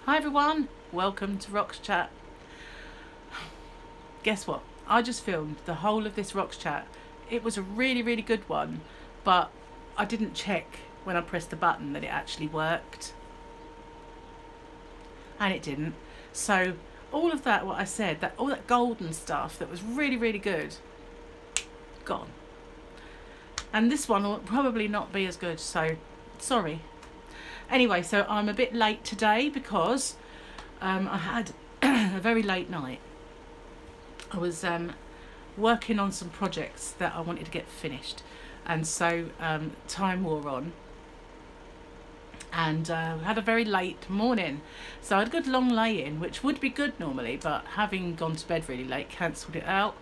Hi everyone, welcome to RocksChat. Guess what? I just filmed the whole of this RocksChat. It was a really good one, but I didn't check when I pressed the button that it actually worked. And it didn't. So all of that, what I said, all that golden stuff that was really good, gone. And this one will probably not be as good, so sorry. Anyway, so I'm a bit late today because I had a very late night. I was working on some projects that I wanted to get finished, and so time wore on, and had a very late morning. So I had a good long lay-in, which would be good normally, but having gone to bed really late cancelled it out.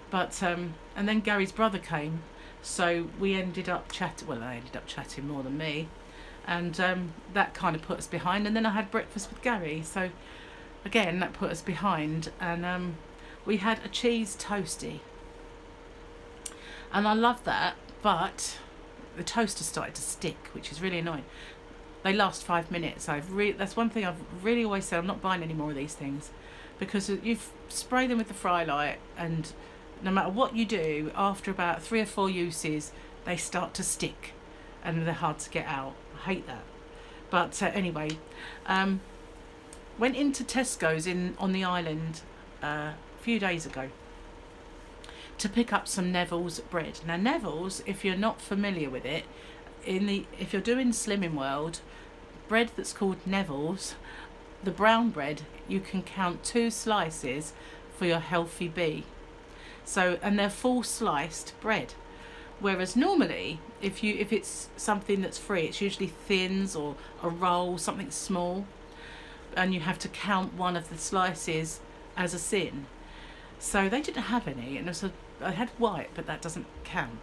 But and then Gary's brother came, so we ended up chatting. Well, I ended up chatting more than me. And that kind of put us behind. And then I had breakfast with Gary. So again, that put us behind. And we had a cheese toastie. And I love that. But the toaster started to stick, which is really annoying. They last 5 minutes. That's one thing I've really always said. I'm not buying any more of these things. Because you spray them with the fry light. And no matter what you do, after about 3 or 4 uses, they start to stick. And they're hard to get out. I hate that. But anyway, went into Tesco's on the island a few days ago to pick up some Neville's bread. Now Neville's, if you're not familiar with it, if you're doing Slimming World, bread that's called Neville's, the brown bread, you can count 2 slices for your healthy bee. So, and they're full sliced bread. Whereas normally, if it's something that's free, it's usually thins or a roll, something small, and you have to count one of the slices as a sin. So they didn't have any, and I had white, but that doesn't count.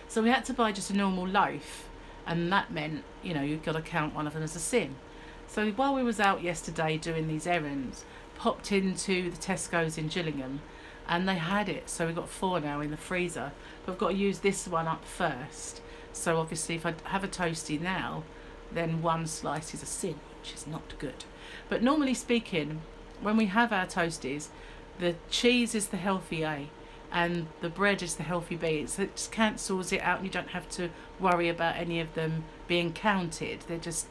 So we had to buy just a normal loaf, and that meant, you've got to count one of them as a sin. So while we was out yesterday doing these errands, popped into the Tesco's in Gillingham, and they had it, so we've got 4 now in the freezer. But I've got to use this one up first. So obviously if I have a toastie now, then 1 slice is a sin, which is not good. But normally speaking, when we have our toasties, the cheese is the healthy A and the bread is the healthy B. So it just cancels it out and you don't have to worry about any of them being counted. They're just,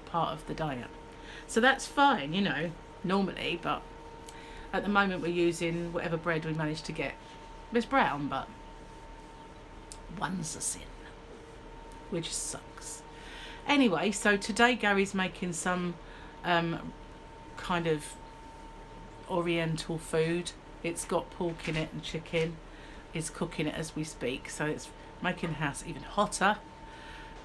part of the diet. So that's fine, normally, but at the moment we're using whatever bread we managed to get. It's brown, but 1's a sin, which sucks. Anyway, so today Gary's making some kind of oriental food. It's got pork in it and chicken. He's cooking it as we speak, so it's making the house even hotter.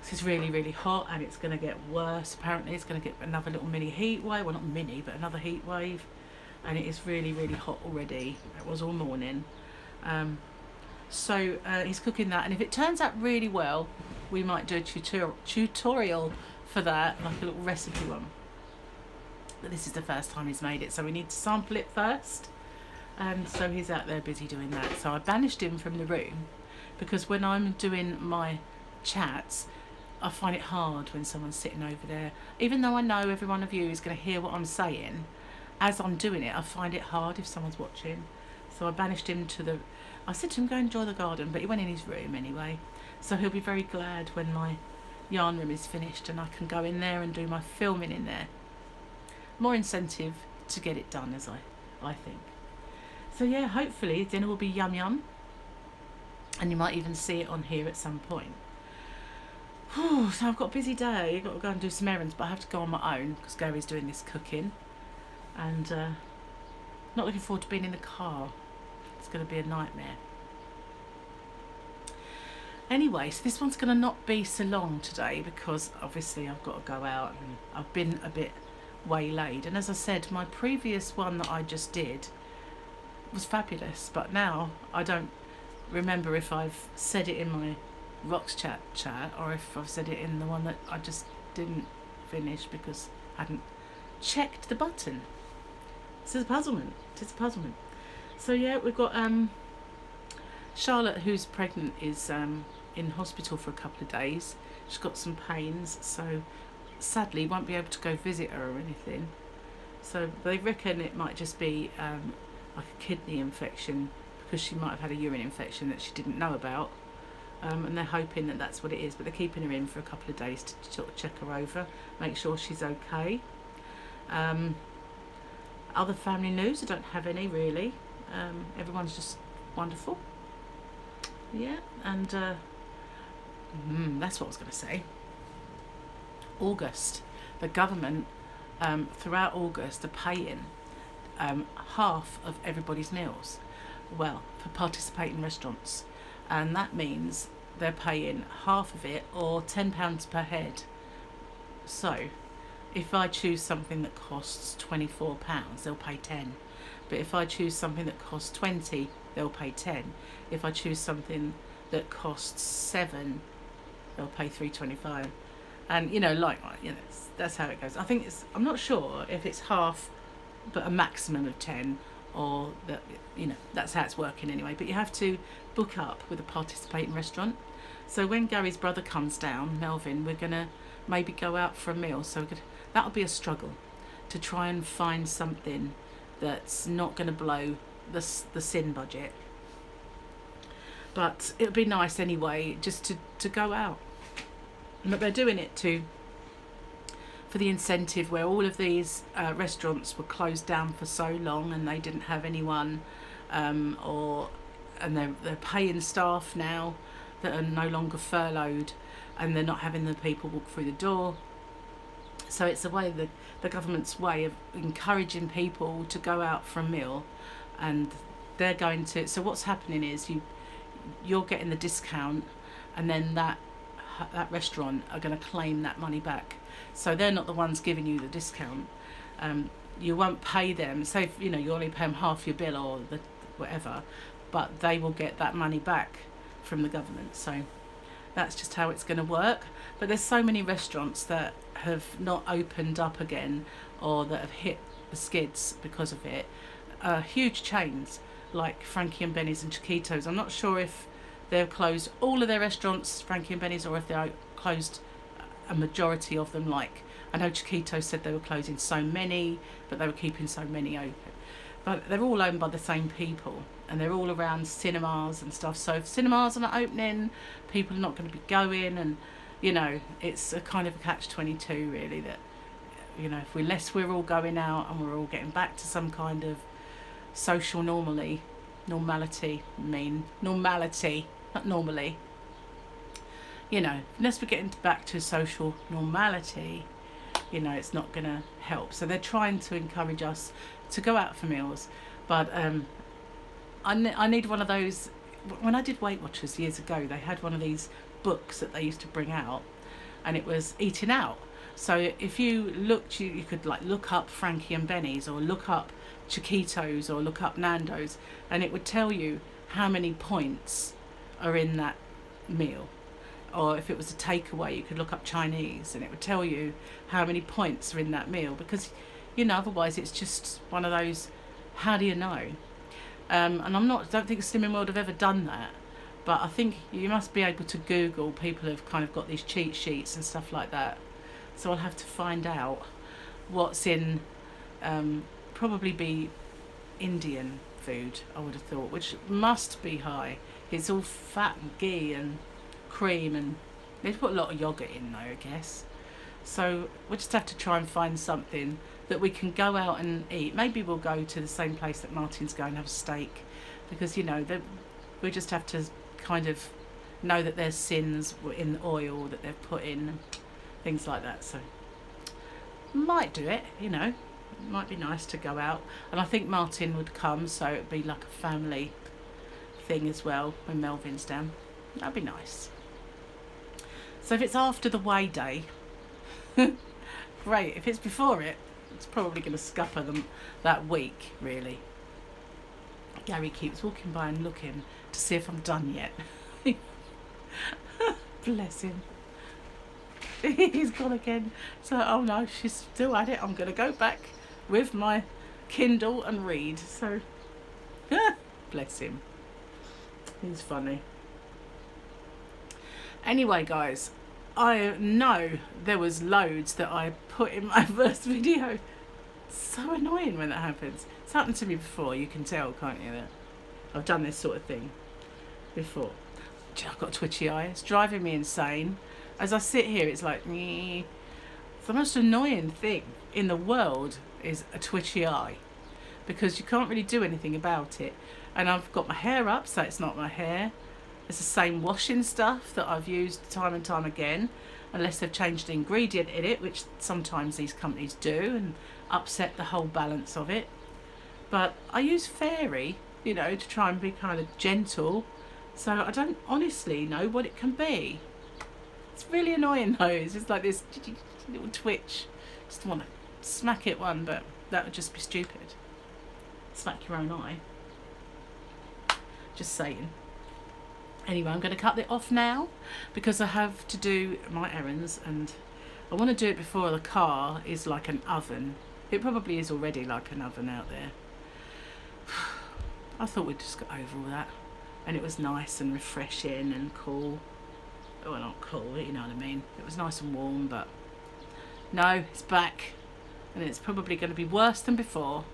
This is really hot, and it's going to get worse. Apparently it's going to get another little mini heat wave. Well, not mini, but another heat wave. And it is really hot already. It was all morning. So he's cooking that, and if it turns out really well, we might do a tutorial for that, like a little recipe one. But this is the first time he's made it, so we need to sample it first. And so he's out there busy doing that. So I banished him from the room because when I'm doing my chats, I find it hard when someone's sitting over there. Even though I know every one of you is going to hear what I'm saying, as I'm doing it, I find it hard if someone's watching. So I banished him I said to him, go enjoy the garden, but he went in his room anyway. So he'll be very glad when my yarn room is finished and I can go in there and do my filming in there. More incentive to get it done, as I think. So yeah, hopefully dinner will be yum, and you might even see it on here at some point. So I've got a busy day. I've got to go and do some errands, but I have to go on my own because Gary's doing this cooking. And not looking forward to being in the car. It's going to be a nightmare. Anyway, so this one's going to not be so long today because obviously I've got to go out and I've been a bit waylaid. And as I said, my previous one that I just did was fabulous, but now I don't remember if I've said it in my RocksChat chat or if I've said it in the one that I just didn't finish because I hadn't checked the button. It's a puzzlement. So yeah, we've got Charlotte, who's pregnant, is in hospital for a couple of days. She's got some pains, so sadly won't be able to go visit her or anything. So they reckon it might just be like a kidney infection, because she might have had a urine infection that she didn't know about. And they're hoping that that's what it is, but they're keeping her in for a couple of days to sort of check her over, make sure she's okay. Other family news, I don't have any really. Everyone's just wonderful. Yeah, and that's what I was going to say. August, the government throughout August are paying half of everybody's meals, well, for participating restaurants, and that means they're paying half of it, or £10 per head. So if I choose something that costs £24, they'll pay 10. But if I choose something that costs 20, they'll pay 10. If I choose something that costs 7, they'll pay 3.25. And that's how it goes. I think I'm not sure if it's half, but a maximum of 10, or that that's how it's working anyway. But you have to book up with a participating restaurant. So when Gary's brother comes down, Melvin, we're gonna maybe go out for a meal. So that'll be a struggle to try and find something that's not going to blow the sin budget. But it would be nice anyway just to go out. But they're doing it for the incentive, where all of these restaurants were closed down for so long and they didn't have anyone, and they're paying staff now that are no longer furloughed, and they're not having the people walk through the door. So it's a way, the government's way of encouraging people to go out for a meal, and they're going to. So what's happening is you're getting the discount, and then that restaurant are going to claim that money back. So they're not the ones giving you the discount. You won't pay them. Say you only pay them half your bill or whatever, but they will get that money back from the government. So that's just how it's going to work. But there's so many restaurants that have not opened up again, or that have hit the skids because of it. Huge chains like Frankie and Benny's and Chiquitos. I'm not sure if they've closed all of their restaurants, Frankie and Benny's, or if they're closed a majority of them. Like, I know Chiquitos said they were closing so many, but they were keeping so many open. But they're all owned by the same people, and they're all around cinemas and stuff. So if cinemas are not opening, people are not going to be going, and it's a kind of a catch-22 really, that unless we're all going out and we're all getting back to some kind of social normality, not normally, unless we're getting back to social normality, it's not going to help. So they're trying to encourage us to go out for meals. But I need one of those. When I did Weight Watchers years ago, they had one of these books that they used to bring out, and it was eating out. So if you looked, you could look up Frankie and Benny's, or look up Chiquitos, or look up Nando's, and it would tell you how many points are in that meal. Or if it was a takeaway, you could look up Chinese, and it would tell you how many points are in that meal, because otherwise it's just one of those, how do you know? And don't think Slimming World have ever done that, but I think you must be able to Google. People have kind of got these cheat sheets and stuff like that, so I'll have to find out what's in. Probably be Indian food, I would have thought, which must be high. It's all fat and ghee and cream, and they put a lot of yogurt in though, I guess. So we'll just have to try and find something that we can go out and eat. Maybe we'll go to the same place that Martin's going and have a steak, because we just have to kind of know that there's sins in the oil that they've put in, things like that. So might do it, might be nice to go out. And I think Martin would come, so it'd be like a family thing as well when Melvin's down. That'd be nice. So if it's after the weigh day, great. If it's before it, it's probably going to scupper them that week, really. Gary keeps walking by and looking to see if I'm done yet. Bless him. He's gone again. So, oh no, she's still at it. I'm going to go back with my Kindle and read. So, bless him. He's funny. Anyway, guys, I know there was loads that I put in my first video. So annoying when that happens. It's happened to me before, you can tell, can't you, that I've done this sort of thing before. I've got a twitchy eye. It's driving me insane. As I sit here, it's like, me. The most annoying thing in the world is a twitchy eye, because you can't really do anything about it. And I've got my hair up, so it's not my hair. It's the same washing stuff that I've used time and time again, unless they've changed the ingredient in it, which sometimes these companies do, and upset the whole balance of it. But I use fairy, you know, to try and be kind of gentle, so I don't honestly know what it can be. It's really annoying though. It's just like this little twitch. Just want to smack it one, but that would just be stupid. Smack your own eye. Just saying. Anyway, I'm going to cut it off now because I have to do my errands, and I want to do it before the car is like an oven. It probably is already like an oven out there. I thought we'd just got over all that, and it was nice and refreshing and cool. Well, not cool, you know what I mean. It was nice and warm, but no, it's back, and it's probably going to be worse than before.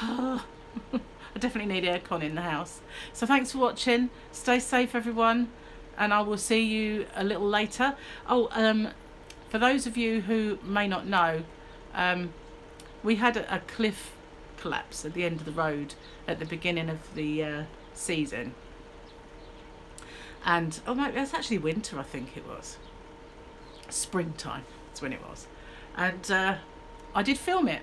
I definitely need aircon in the house. So thanks for watching. Stay safe, everyone, and I will see you a little later. Oh, for those of you who may not know, we had a cliff collapse at the end of the road at the beginning of the season. And, oh no, it was actually winter, I think it was. Springtime, that's when it was. And I did film it,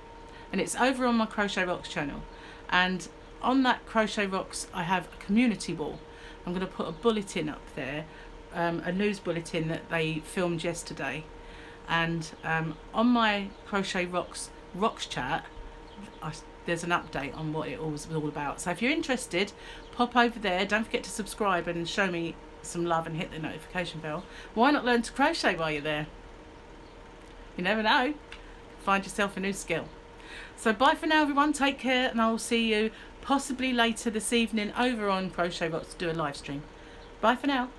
and it's over on my Crochet Rocks channel. And on that Crochet Rocks, I have a community wall. I'm going to put a bulletin up there, a news bulletin that they filmed yesterday. And on my Crochet Rocks RocksChat, there's an update on what it was all about. So if you're interested, pop over there. Don't forget to subscribe and show me some love and hit the notification bell. Why not learn to crochet while you're there? You never know. Find yourself a new skill. So bye for now, everyone. Take care, and I will see you possibly later this evening over on Crochet Rocks to do a live stream. Bye for now.